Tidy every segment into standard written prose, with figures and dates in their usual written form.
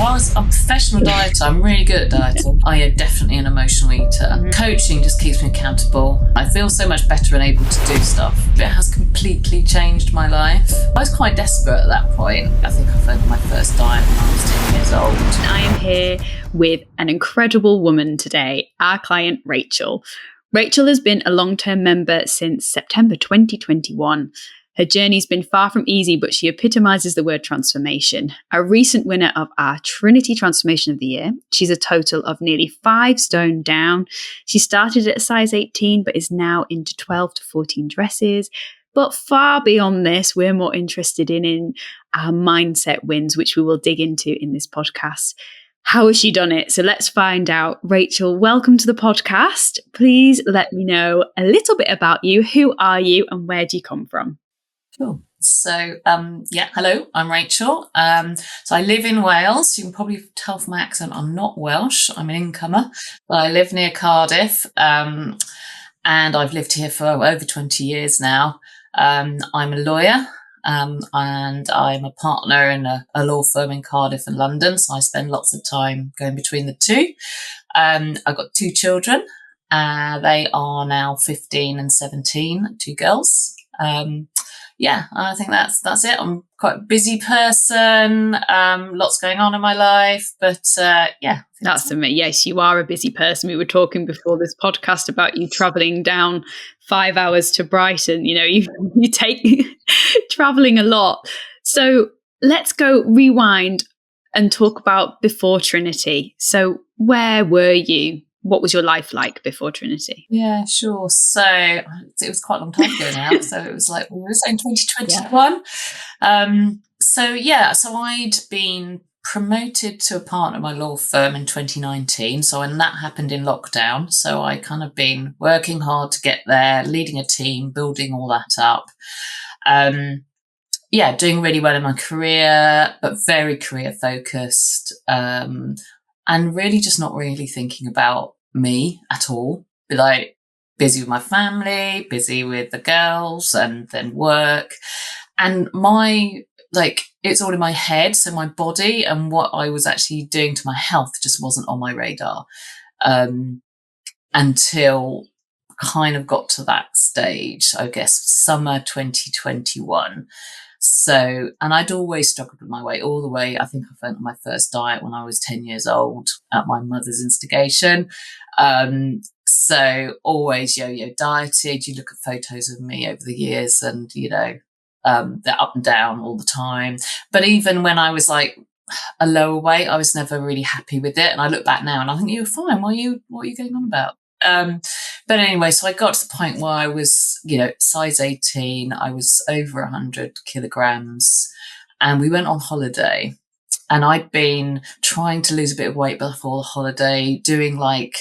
I'm a professional dieter. I'm really good at dieting. I am definitely an emotional eater. Coaching just keeps me accountable. I feel so much better and able to do stuff. It has completely changed my life. I was quite desperate at that point. I think I found my first diet when I was 10 years old. I am here with an incredible woman today, our client Rachel. Rachel has been a long-term member since September 2021. Her journey's been far from easy, but she epitomizes the word transformation. A recent winner of our Trinity Transformation of the Year. She's a total of nearly 5 stone down. She started at a size 18, but is now into 12 to 14 dresses. But far beyond this, we're more interested in our mindset wins, which we will dig into in this podcast. How has she done it? So let's find out. Rachel, welcome to the podcast. Please let me know a little bit about you. Who are you and where do you come from? Cool. So, hello, I'm Rachel. So I live in Wales. You can probably tell from my accent, I'm not Welsh. I'm an incomer, but I live near Cardiff. And I've lived here for over 20 years now. I'm a lawyer, and I'm a partner in a law firm in Cardiff and London. So I spend lots of time going between the two. I've got 2 children. They are now 15 and 17, 2 girls. I think that's it. I'm quite a busy person. Lots going on in my life, but that's amazing. Yes, you are a busy person. We were talking before this podcast about you traveling down 5 hours to Brighton. You know, you take traveling a lot. So let's go rewind and talk about before Trinity. So where were you? What was your life like before Trinity? Yeah, sure. So it was quite a long time ago now. So it was like, we were saying 2021. So I'd been promoted to a partner at my law firm in 2019. And that happened in lockdown. So I kind of been working hard to get there, leading a team, building all that up. Doing really well in my career, but very career focused. And really just not really thinking about me at all. Be like busy with my family, busy with the girls, and then work. And it's all in my head. So my body and what I was actually doing to my health just wasn't on my radar until kind of got to that stage, I guess, summer 2021. So, and I'd always struggled with my weight all the way. I think I found my first diet when I was 10 years old at my mother's instigation. So always yo-yo dieted. You look at photos of me over the years and, they're up and down all the time. But even when I was like a lower weight, I was never really happy with it. And I look back now and I think, you're fine. What are you going on about? But anyway, so I got to the point where I was, size 18, I was over 100 kilograms, and we went on holiday, and I'd been trying to lose a bit of weight before the holiday, doing like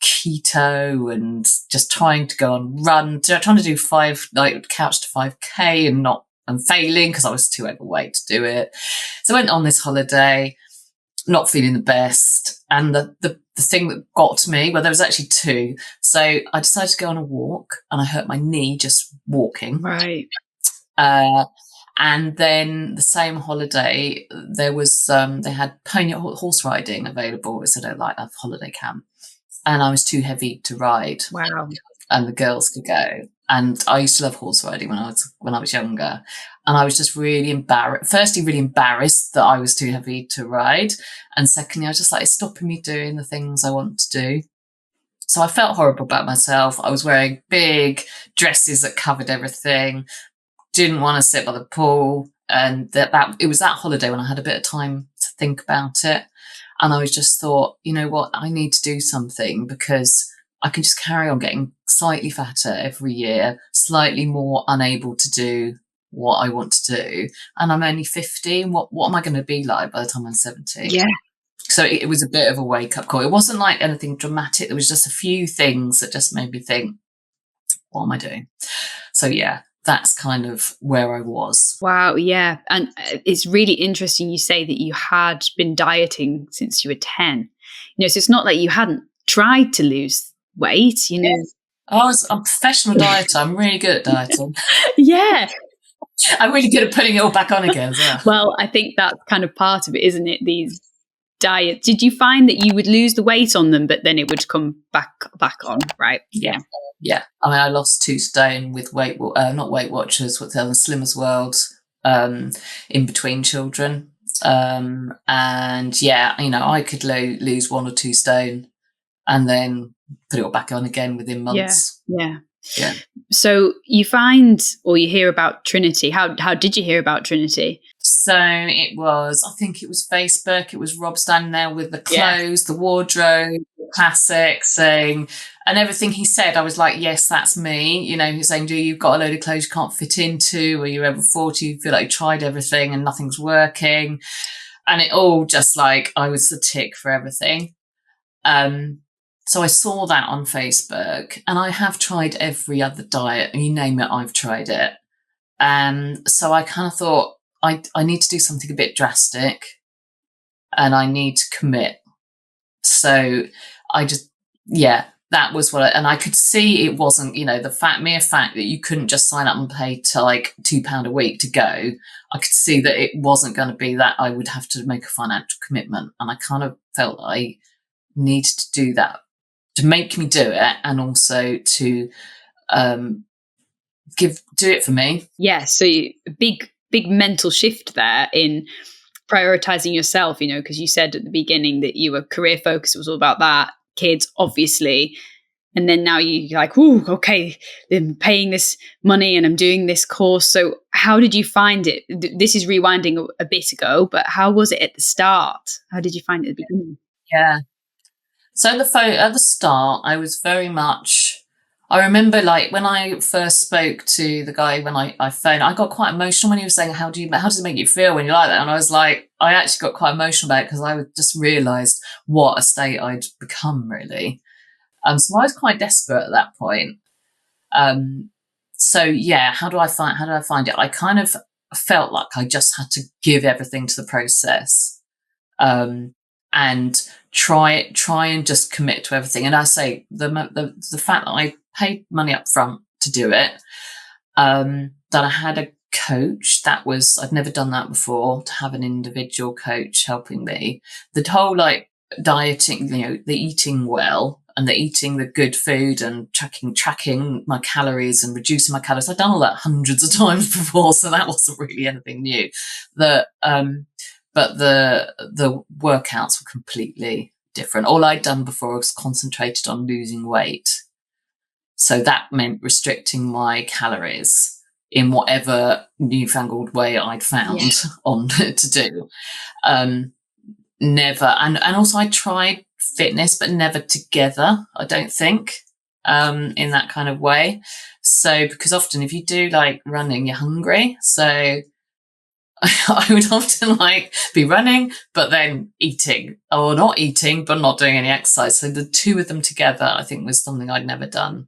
keto and just trying to go on run, trying to do couch to 5K and failing because I was too overweight to do it. So I went on this holiday, not feeling the best. And the thing that got me, well, there was actually 2. So I decided to go on a walk, and I hurt my knee just walking. Right. And then the same holiday, there was, they had pony horse riding available. So they like a holiday camp. And I was too heavy to ride. Wow. And the girls could go. And I used to love horse riding when I was younger. And I was just really really embarrassed that I was too heavy to ride. And secondly, I was just like, it's stopping me doing the things I want to do. So I felt horrible about myself. I was wearing big dresses that covered everything. Didn't want to sit by the pool. And it was that holiday when I had a bit of time to think about it. And I was just thought, you know what, I need to do something, because I can just carry on getting slightly fatter every year, slightly more unable to do what I want to do. And I'm only 15. What am I going to be like by the time I'm 70? Yeah. So it was a bit of a wake-up call. It wasn't like anything dramatic. There was just a few things that just made me think, what am I doing? So yeah, that's kind of where I was. Wow, yeah. And it's really interesting you say that you had been dieting since you were 10. So it's not like you hadn't tried to lose weight, Yes. I'm a professional dieter. I'm really good at dieting. Yeah. I'm really good at putting it all back on again as well. Well, I think that's kind of part of it, isn't it? diet, did you find that you would lose the weight on them, but then it would come back on, right? Yeah. Yeah. I mean, I lost 2 stone with not Weight Watchers, what's the other, Slimmers World, in between children. And yeah, I could lose 1 or 2 stone and then put it all back on again within months. Yeah. Yeah. So you find, or you hear about Trinity. How did you hear about Trinity? So I think it was Facebook. It was Rob standing there with the clothes, the wardrobe, the classic saying, and everything he said, I was like, yes, that's me. He's saying, you've got a load of clothes you can't fit into, or you're over 40, you feel like you tried everything and nothing's working. And it all just like, I was the tick for everything. So I saw that on Facebook, and I have tried every other diet, you name it, I've tried it. So I kind of thought, I need to do something a bit drastic and I need to commit. So that was and I could see it wasn't, the mere fact that you couldn't just sign up and pay to like £2 a week to go. I could see that it wasn't going to be that I would have to make a financial commitment. And I kind of felt like I needed to do that to make me do it, and also to do it for me. Yeah. So big mental shift there in prioritizing yourself, because you said at the beginning that you were career focused. It was all about that, kids, obviously. And then now you're like, oh, okay, I'm paying this money and I'm doing this course. So how did you find it? This is rewinding a bit ago, but how was it at the start? How did you find it at the beginning? Yeah. So at the start, I was very much, I remember like when I first spoke to the guy, when I phoned, I got quite emotional when he was saying, how does it make you feel when you're like that? And I was like, I actually got quite emotional about it because I just realised what a state I'd become, really. So I was quite desperate at that point. So yeah, how do I find it? I kind of felt like I just had to give everything to the process, and try and just commit to everything. And I say the fact that I paid money up front to do it, that I had a coach, I'd never done that before, to have an individual coach helping me. The whole like dieting, the eating well and the eating the good food and tracking my calories and reducing my calories. I'd done all that hundreds of times before, so that wasn't really anything new. But the workouts were completely different. All I'd done before was concentrated on losing weight. So that meant restricting my calories in whatever newfangled way I'd found on to do. Never. And also I tried fitness, but never together, I don't think, in that kind of way. So, because often if you do like running, you're hungry. So I would often like be running, but then eating, or not eating, but not doing any exercise. So the two of them together, I think, was something I'd never done.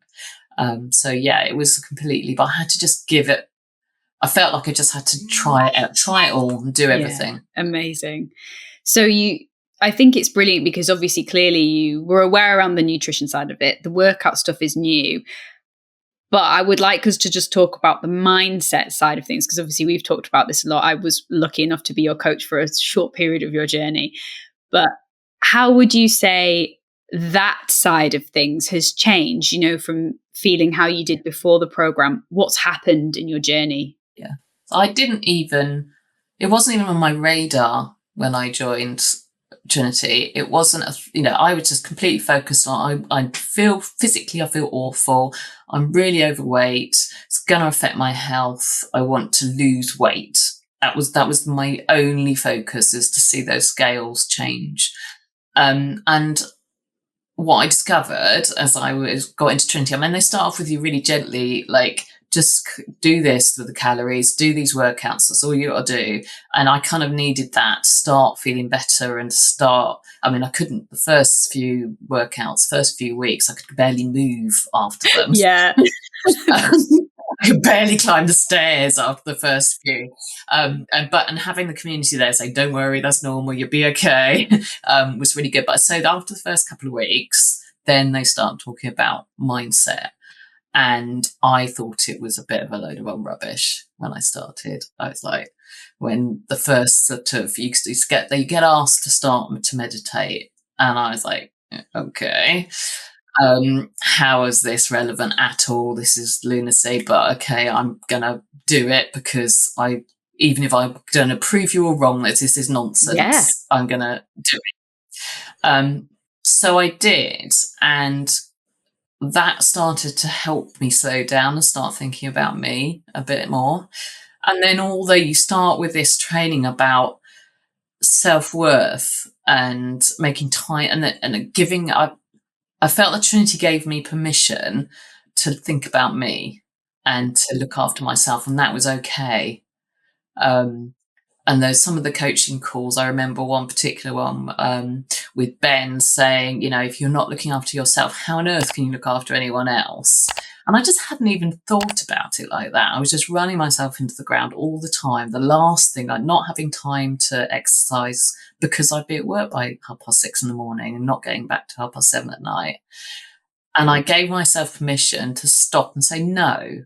So yeah, it was completely, but I had to just give it. I felt like I just had to try it all and do everything. Yeah, amazing. So I think it's brilliant because obviously clearly you were aware around the nutrition side of it. The workout stuff is new. But I would like us to just talk about the mindset side of things, because obviously we've talked about this a lot. I was lucky enough to be your coach for a short period of your journey. But how would you say that side of things has changed, from feeling how you did before the program? What's happened in your journey? Yeah. It wasn't even on my radar when I joined Trinity. It wasn't, I was just completely focused on, I feel awful. I'm really overweight. It's going to affect my health. I want to lose weight. That was my only focus, is to see those scales change. And what I discovered as I got into Trinity, they start off with you really gently, like, just do this with the calories, do these workouts, that's all you got to do. And I kind of needed that to start feeling better and I couldn't, the first few weeks, I could barely move after them. Yeah. I could barely climb the stairs after the first few. And having the community there say, don't worry, that's normal, you'll be okay, was really good. But so after the first couple of weeks, then they start talking about mindset. And I thought it was a bit of a load of old rubbish when I started. I was like, when the first sort of you get asked to start to meditate, and I was like, okay, how is this relevant at all? This is lunacy, but okay, I'm gonna do it because even if I'm gonna prove you all wrong that this is Yeah. nonsense, I'm gonna do it. So I did, and that started to help me slow down and start thinking about me a bit more. And then, although you start with this training about self-worth and making time and giving, I felt that Trinity gave me permission to think about me and to look after myself, and that was okay. Um, and there's some of the coaching calls. I remember one particular one with Ben saying, if you're not looking after yourself, how on earth can you look after anyone else? And I just hadn't even thought about it like that. I was just running myself into the ground all the time. The last thing, like not having time to exercise because I'd be at work by 6:30 in the morning and not getting back to 7:30 at night. And I gave myself permission to stop and say, no,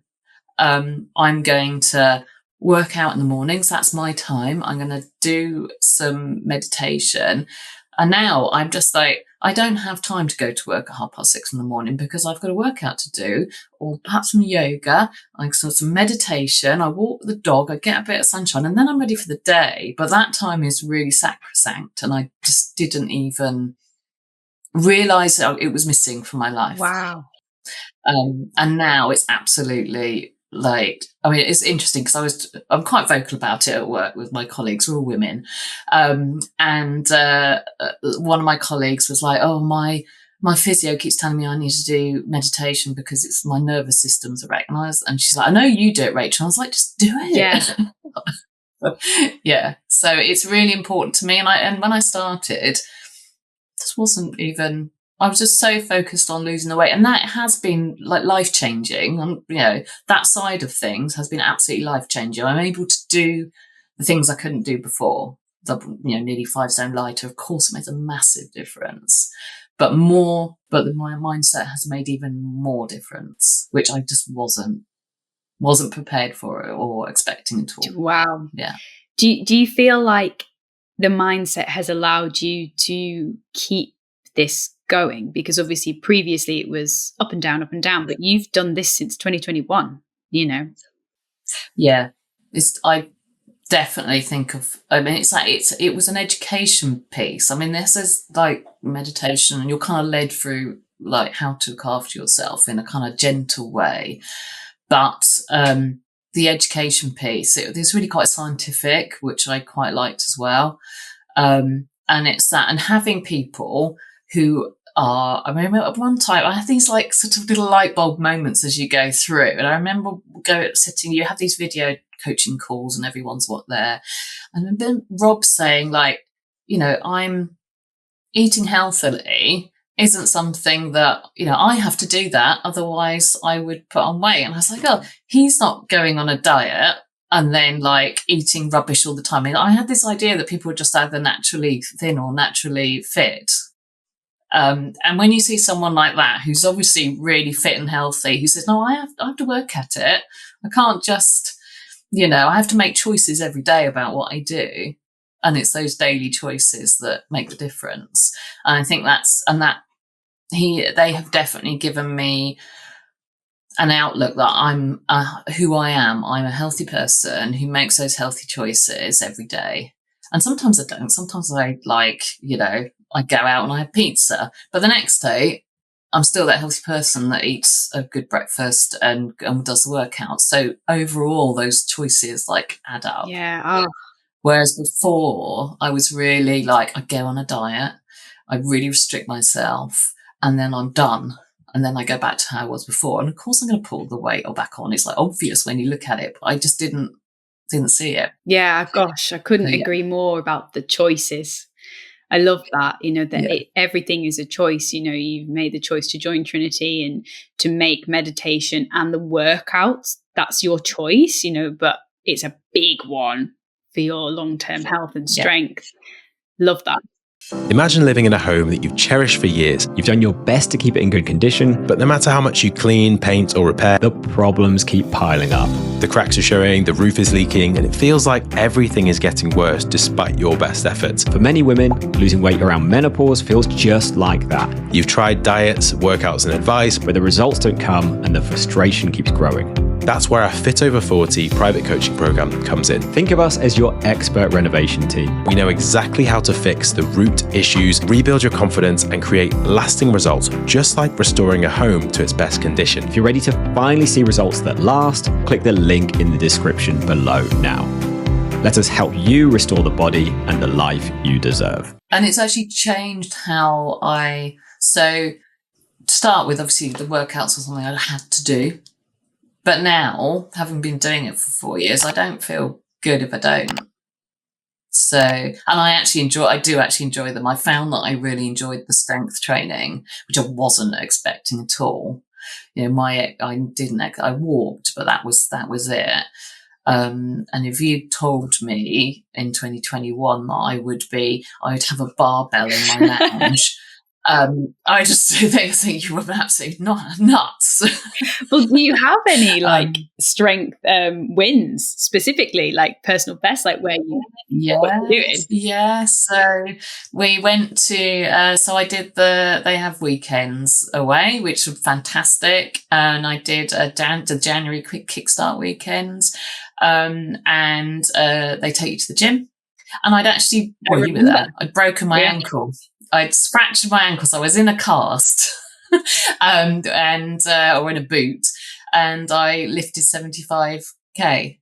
I'm going to work out in the mornings. That's my time. I'm going to do some meditation. And now I'm just like, I don't have time to go to work at 6:30 in the morning because I've got a workout to do, or perhaps some yoga, like some meditation. I walk the dog, I get a bit of sunshine, and then I'm ready for the day. But that time is really sacrosanct. And I just didn't even realize it was missing from my life. Wow. And now it's absolutely it's interesting because I'm quite vocal about it at work with my colleagues. We're all women. And one of my colleagues was like, oh, my physio keeps telling me I need to do meditation because it's my nervous system's a wreck. And she's like, I know you do it, Rachel. I was like, just do it. Yeah. Yeah. So it's really important to me. And when I started, this wasn't even, I was just so focused on losing the weight, and that has been like life changing. And that side of things has been absolutely life changing. I'm able to do the things I couldn't do before. Nearly 5 stone lighter. Of course, it makes a massive difference, but my mindset has made even more difference, which I just wasn't prepared for or expecting at all. Wow. Yeah. Do you feel like the mindset has allowed you to keep this going? Because obviously previously it was up and down, but you've done this since 2021, Yeah. I definitely think it was an education piece. I mean, this is like meditation, and you're kind of led through like how to look after yourself in a kind of gentle way. But the education piece, it was really quite scientific, which I quite liked as well. And it's that, and having people who I remember at one time, I had these like sort of little light bulb moments as you go through. And I remember you have these video coaching calls and everyone's there. And then Rob saying like, I'm eating healthily isn't something that, I have to do that. Otherwise I would put on weight. And I was like, oh, he's not going on a diet and then like eating rubbish all the time. I mean, I had this idea that people were just either naturally thin or naturally fit. And when you see someone like that, who's obviously really fit and healthy, who says, no, I have to work at it. I can't just, I have to make choices every day about what I do. And it's those daily choices that make the difference. And I think they have definitely given me an outlook that I'm who I am. I'm a healthy person who makes those healthy choices every day. And sometimes I don't. Sometimes I I go out and I have pizza. But the next day, I'm still that healthy person that eats a good breakfast and does the workout. So overall, those choices like add up. Yeah. Oh. Whereas before, I was really like, I go on a diet, I really restrict myself, and then I'm done. And then I go back to how I was before. And of course, I'm going to pull the weight back on. It's like obvious when you look at it, but I just didn't see it. Yeah, gosh, I couldn't agree more about the choices. I love that, everything is a choice. You've made the choice to join Trinity and to make meditation and the workouts. That's your choice, but it's a big one for your long-term health and strength. Love that. Imagine living in a home that you've cherished for years. You've done your best to keep it in good condition, But no matter how much you clean, paint, or repair, the problems keep piling up. the cracks are showing, the roof is leaking, and it feels like everything is getting worse despite your best efforts. For many women, losing weight around menopause feels just like that, You've tried diets, workouts, and advice, where the results don't come and the frustration keeps growing. That's where our Fit Over 40 private coaching program comes in. Think of us as your expert renovation team. We know exactly how to fix the root issues, rebuild your confidence, and create lasting results, just like restoring a home to its best condition. If you're ready to finally see results that last, click the link in the description below now. Let us help you restore the body and the life you deserve. And it's actually changed how so to start with, obviously the workouts were something I had to do. But now, having been doing it for 4 years, I don't feel good if I don't. So, and I do actually enjoy them. I found that I really enjoyed the strength training, which I wasn't expecting at all. You know, I walked, but that was it. And if you'd told me in 2021 that I would have a barbell in my lounge, I just think you were absolutely nuts. Well, do you have any strength wins specifically, like personal best, like where you what you're doing? Yeah. So we went to so I did they have weekends away, which were fantastic, and I did the January quick kickstart weekends, and they take you to the gym, and I'd actually you were there. I'd broken my ankle. I'd fractured my ankle, so I was in a cast or in a boot, and I lifted 75k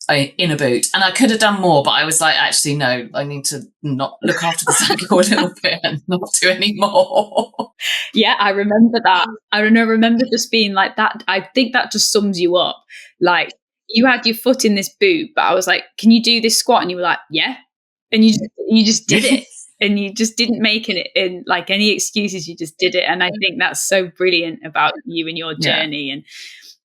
in a boot. And I could have done more, but I was like, actually, no, I need to not look after this ankle a little bit and not do any more. Yeah, I remember that. I remember just being like that. I think that just sums you up. Like, you had your foot in this boot, but I was like, can you do this squat? And you were like, yeah. And you just did it. And you just didn't make it in like any excuses. You just did it. And I think that's so brilliant about you and your journey. And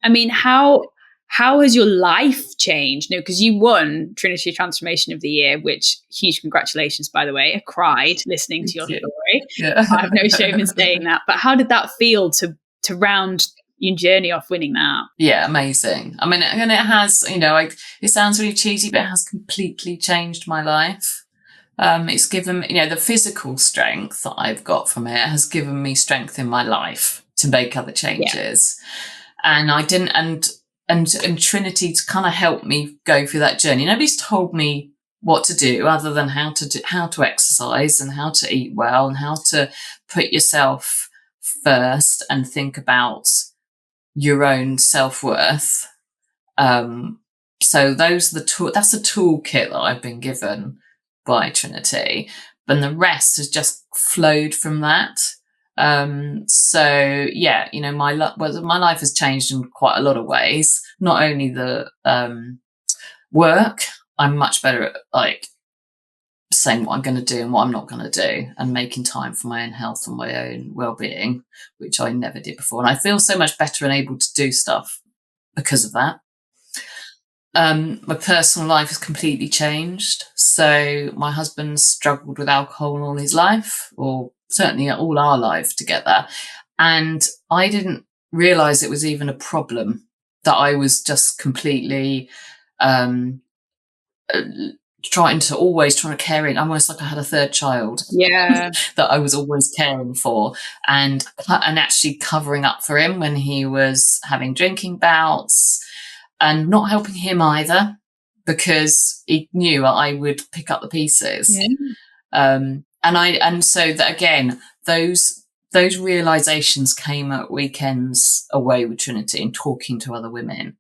I mean, how has your life changed? No, because you won Trinity Transformation of the Year, which huge congratulations, by the way. I cried listening to your story. Yeah. I have no shame in saying that. But how did that feel to round your journey off winning that? Yeah, amazing. I mean, and it has, it sounds really cheesy, but it has completely changed my life. It's given, the physical strength that I've got from it has given me strength in my life to make other changes. Yeah. And I didn't, and Trinity's kind of helped me go through that journey. Nobody's told me what to do other than how to exercise and how to eat well and how to put yourself first and think about your own self-worth. So that's the toolkit that I've been given by Trinity, but the rest has just flowed from that. So yeah, my life has changed in quite a lot of ways. Not only the work, I'm much better at like saying what I'm going to do and what I'm not going to do, and making time for my own health and my own well-being, which I never did before. And I feel so much better and able to do stuff because of that. My personal life has completely changed. So my husband struggled with alcohol all his life, or certainly all our life together. And I didn't realize it was even a problem, that I was just completely trying to care in, almost like I had a third child. Yeah. That I was always caring for and actually covering up for him when he was having drinking bouts, and not helping him either, because he knew I would pick up the pieces. Yeah. And so that again, those realizations came at weekends away with Trinity and talking to other women.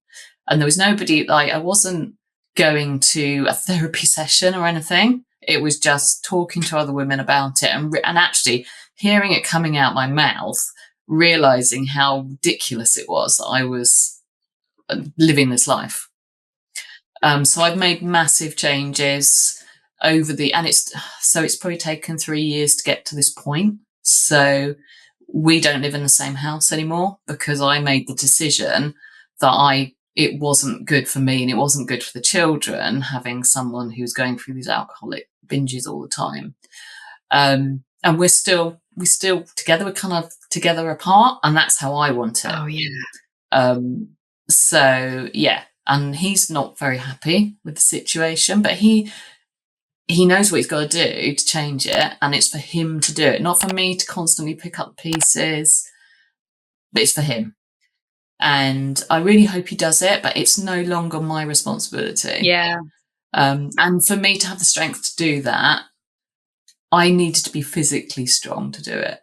And there was nobody, I wasn't going to a therapy session or anything. It was just talking to other women about it and actually hearing it coming out my mouth, realizing how ridiculous it was that I was living this life. So I've made massive changes and it's probably taken 3 years to get to this point. So we don't live in the same house anymore, because I made the decision that it wasn't good for me and it wasn't good for the children having someone who's going through these alcoholic binges all the time. And we still together. We're kind of together apart, and that's how I want it. Oh yeah. So yeah, and he's not very happy with the situation, but he knows what he's got to do to change it, and it's for him to do it, not for me to constantly pick up pieces, but it's for him. And I really hope he does it, but it's no longer my responsibility. Yeah. And for me to have the strength to do that, I needed to be physically strong to do it.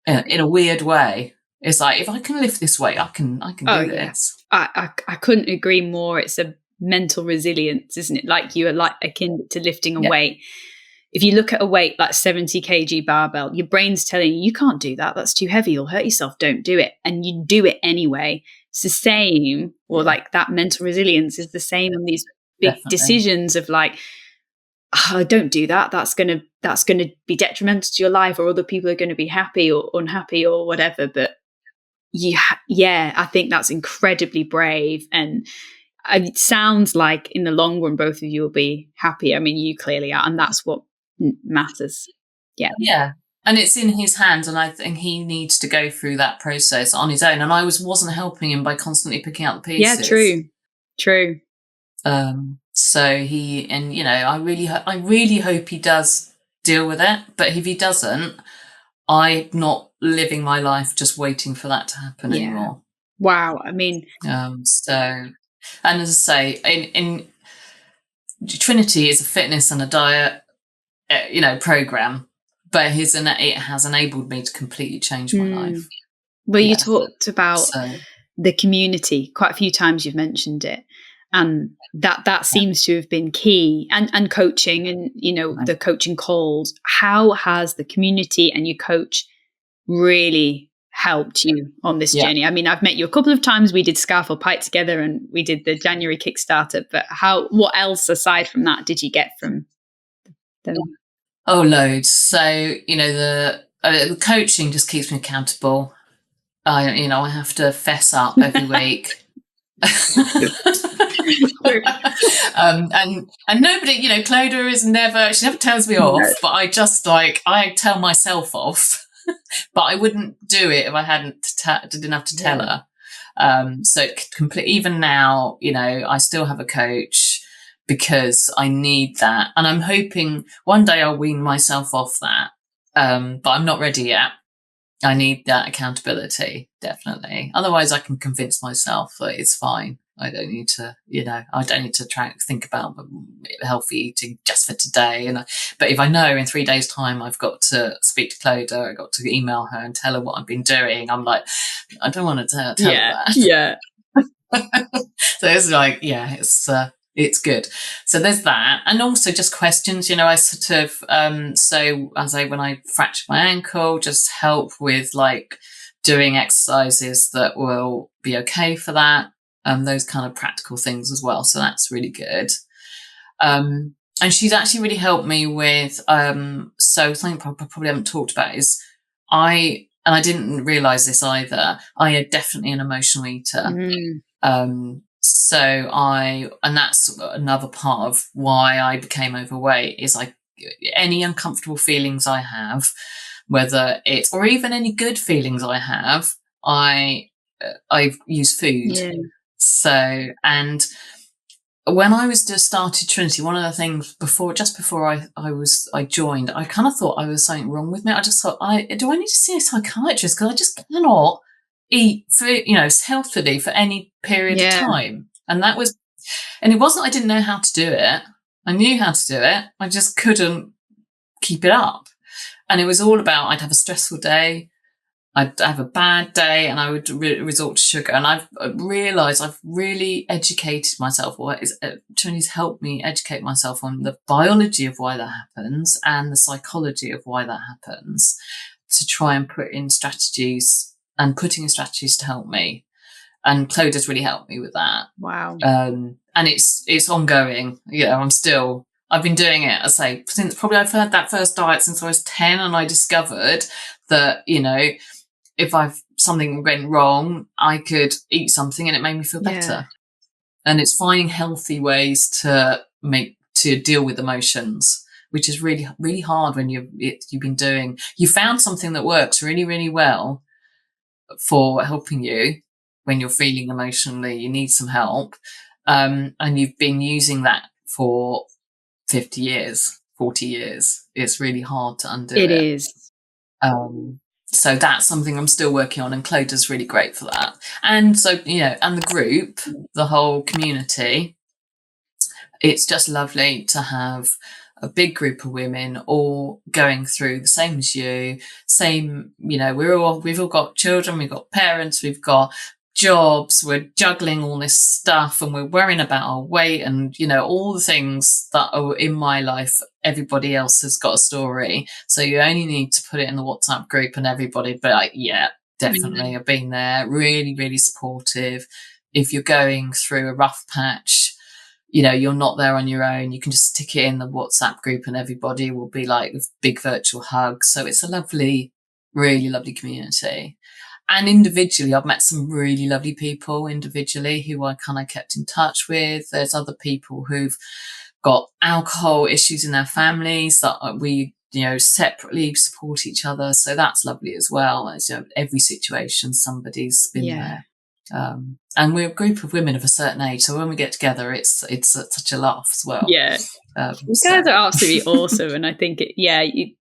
In a weird way, it's like, if I can lift this weight, I can do this. I couldn't agree more. It's a mental resilience, isn't it? Like you are like akin to lifting a weight. If you look at a weight like 70 kg barbell, your brain's telling you can't do that. That's too heavy. You'll hurt yourself. Don't do it. And you do it anyway. It's the same, or like that mental resilience is the same on these big decisions of like, oh, don't do that. That's gonna be detrimental to your life, or other people are going to be happy or unhappy or whatever. But I think that's incredibly brave, and it sounds like in the long run, both of you will be happy. I mean, you clearly are, and that's what matters. Yeah. And it's in his hands, and I think he needs to go through that process on his own. And I wasn't helping him by constantly picking up the pieces. Yeah, true. So he, and you know, I really hope he does deal with it. But if he doesn't, I'm not living my life just waiting for that to happen anymore. Wow. I mean, so, and as I say, in Trinity is a fitness and a diet, program, but it has enabled me to completely change my life. Well, you talked about the community quite a few times. You've mentioned it, and that seems to have been key, and coaching, and the coaching calls. How has the community and your coach really helped you on this journey? I mean, I've met you a couple of times. We did Scarfell Pike together, and we did the January Kickstarter. But what else aside from that did you get from them? Oh, loads. So the coaching just keeps me accountable. I have to fess up every week. And nobody, Clodagh she never tells me off, but I tell myself off. But I wouldn't do it if I didn't have to tell her. So even now, I still have a coach because I need that, and I'm hoping one day I'll wean myself off that. But I'm not ready yet. I need that accountability, definitely. Otherwise, I can convince myself that it's fine. I don't need to, think about healthy eating just for today. But if I know in 3 days' time I've got to speak to Clodagh, I've got to email her and tell her what I've been doing, I'm like, I don't want to tell her that. Yeah. So it's like, it's good. So there's that. And also just questions, I sort of, when I fractured my ankle, just help with like doing exercises that will be okay for that. Those kind of practical things as well. So that's really good. And she's actually really helped me with, so something I probably haven't talked about is and I didn't realize this either, I am definitely an emotional eater. And that's another part of why I became overweight is any uncomfortable feelings I have, whether it's, or even any good feelings I have, I use food. Yeah. So, and when I was just started Trinity, one of the things just before I joined, I kind of thought I was something wrong with me. I just thought, do I need to see a psychiatrist? Because I just cannot eat food, healthily for any period of time. And it wasn't, I didn't know how to do it. I knew how to do it. I just couldn't keep it up. And it was all about, I'd have a stressful day, I'd have a bad day, and I would resort to sugar. And I've realised I've really educated myself, Trinity's helped me educate myself on the biology of why that happens and the psychology of why that happens, to try and putting in strategies to help me. And Clodagh's really helped me with that. Wow. And it's ongoing. I've been doing it, I say, since probably I've had that first diet since I was 10, and I discovered that, if something went wrong, I could eat something and it made me feel better. Yeah. And it's finding healthy ways to deal with emotions. which is really, really hard when you found something that works really, really well for helping you when you're feeling emotionally, you need some help. And you've been using that for 50 years, 40 years. It's really hard to undo it. It is. So that's something I'm still working on, and Clodagh's really great for that. And so, and the group, the whole community, it's just lovely to have a big group of women all going through the same as you, we've all got children, we've got parents, we've got jobs, we're juggling all this stuff, and we're worrying about our weight and, all the things that are in my life. Everybody else has got a story. So you only need to put it in the WhatsApp group and everybody, but definitely. I've been there, really, really supportive. If you're going through a rough patch, you're not there on your own. You can just stick it in the WhatsApp group and everybody will be like a big virtual hug. So it's a lovely, really lovely community. And individually, I've met some really lovely people individually who I kind of kept in touch with. There's other people who've got alcohol issues in their families that we, separately support each other. So that's lovely as well. As every situation, somebody's been there. And we're a group of women of a certain age, so when we get together, it's such a laugh as well. You guys are absolutely awesome, and I think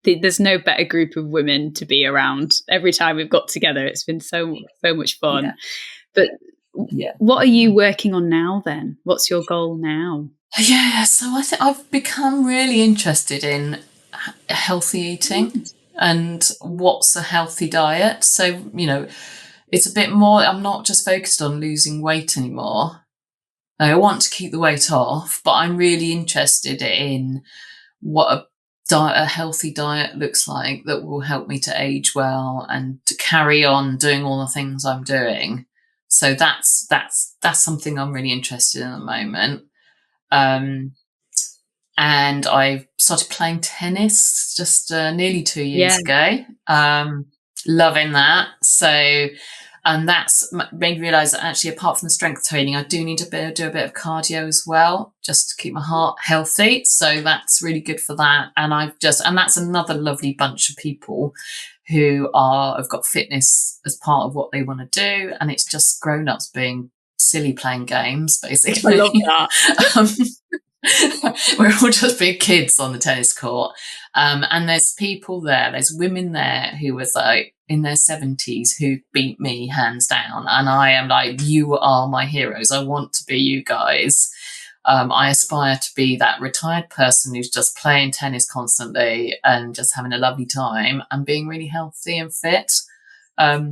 there's no better group of women to be around. Every time we've got together, it's been so much fun. But what are you working on now then? What's your goal now? So I think I've become really interested in healthy eating and what's a healthy diet. So it's a bit more, I'm not just focused on losing weight anymore. I want to keep the weight off, but I'm really interested in what a healthy diet looks like that will help me to age well and to carry on doing all the things I'm doing. So that's something I'm really interested in at the moment. And I started playing tennis just nearly 2 years ago. Loving that. So, and that's made me realise that actually, apart from the strength training, I do need to do a bit of cardio as well, just to keep my heart healthy. So that's really good for that. And that's another lovely bunch of people who have got fitness as part of what they want to do. And it's just grown-ups being silly playing games, basically. I love that. We're all just big kids on the tennis court. And there's people there, there's women there who was like in their 70s who beat me hands down. And I am like, you are my heroes. I want to be you guys. I aspire to be that retired person who's just playing tennis constantly and just having a lovely time and being really healthy and fit. As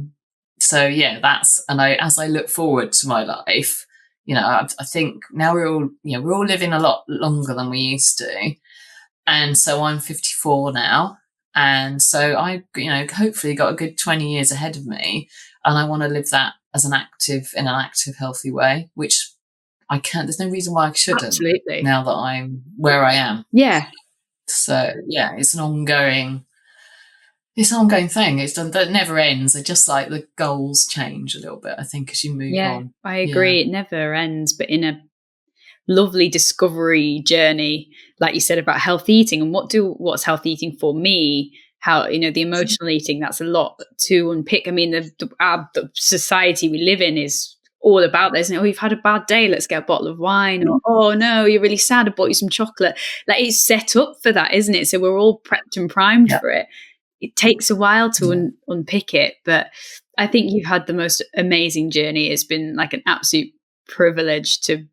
I look forward to my life, I think now we're all living a lot longer than we used to. And so I'm 54 now. And so I, hopefully got a good 20 years ahead of me. And I want to live that as in an active, healthy way, which I can't, there's no reason why I shouldn't. Absolutely. Now that I'm where I am. Yeah. So it's an ongoing thing. That never ends. It just like the goals change a little bit, I think, as you move on. I agree. It never ends, but in a lovely discovery journey, like you said about healthy eating and what's healthy eating for me, how, the emotional eating, that's a lot to unpick. I mean, the society we live in is all about this. You've had a bad day, let's get a bottle of wine. Or, oh no, you're really sad, I bought you some chocolate. Like, it's set up for that, isn't it? So we're all prepped and primed for it. It takes a while to unpick it, but I think you've had the most amazing journey. It's been like an absolute privilege to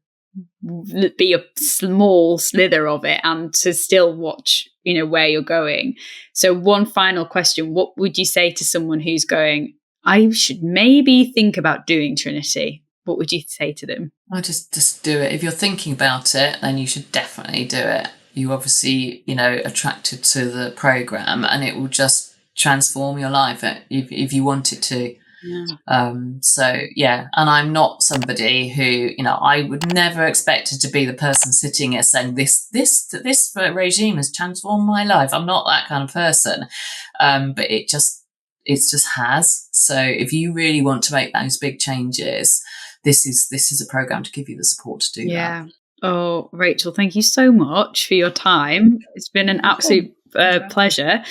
be a small slither of it and to still watch, where you're going. So one final question, what would you say to someone who's going, I should maybe think about doing Trinity? What would you say to them? I'll just do it. If you're thinking about it, then you should definitely do it. You obviously, attracted to the program, and it will just transform your life if you want it to. And I'm not somebody who, I would never expect to be the person sitting here saying this regime has transformed my life. I'm not that kind of person. But it just has. So if you really want to make those big changes, this is a program to give you the support to do that. Oh, Rachel, thank you so much for your time. It's been an absolute pleasure.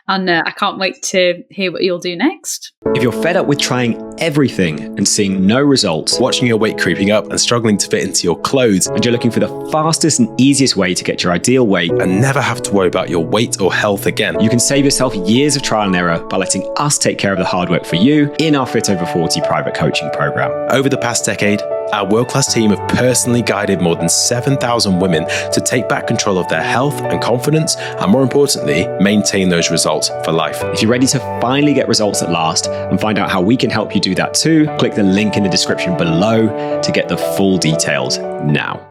And I can't wait to hear what you'll do next. If you're fed up with trying everything and seeing no results, Watching your weight creeping up and struggling to fit into your clothes, and you're looking for the fastest and easiest way to get your ideal weight, and never have to worry about your weight or health again, you can save yourself years of trial and error by letting us take care of the hard work for you in our Fit Over 40 private coaching program. Over the past decade, our world-class team have personally guided more than 7,000 women to take back control of their health and confidence, and more importantly, maintain those results for life. If you're ready to finally get results at last and find out how we can help you do that too, click the link in the description below to get the full details now.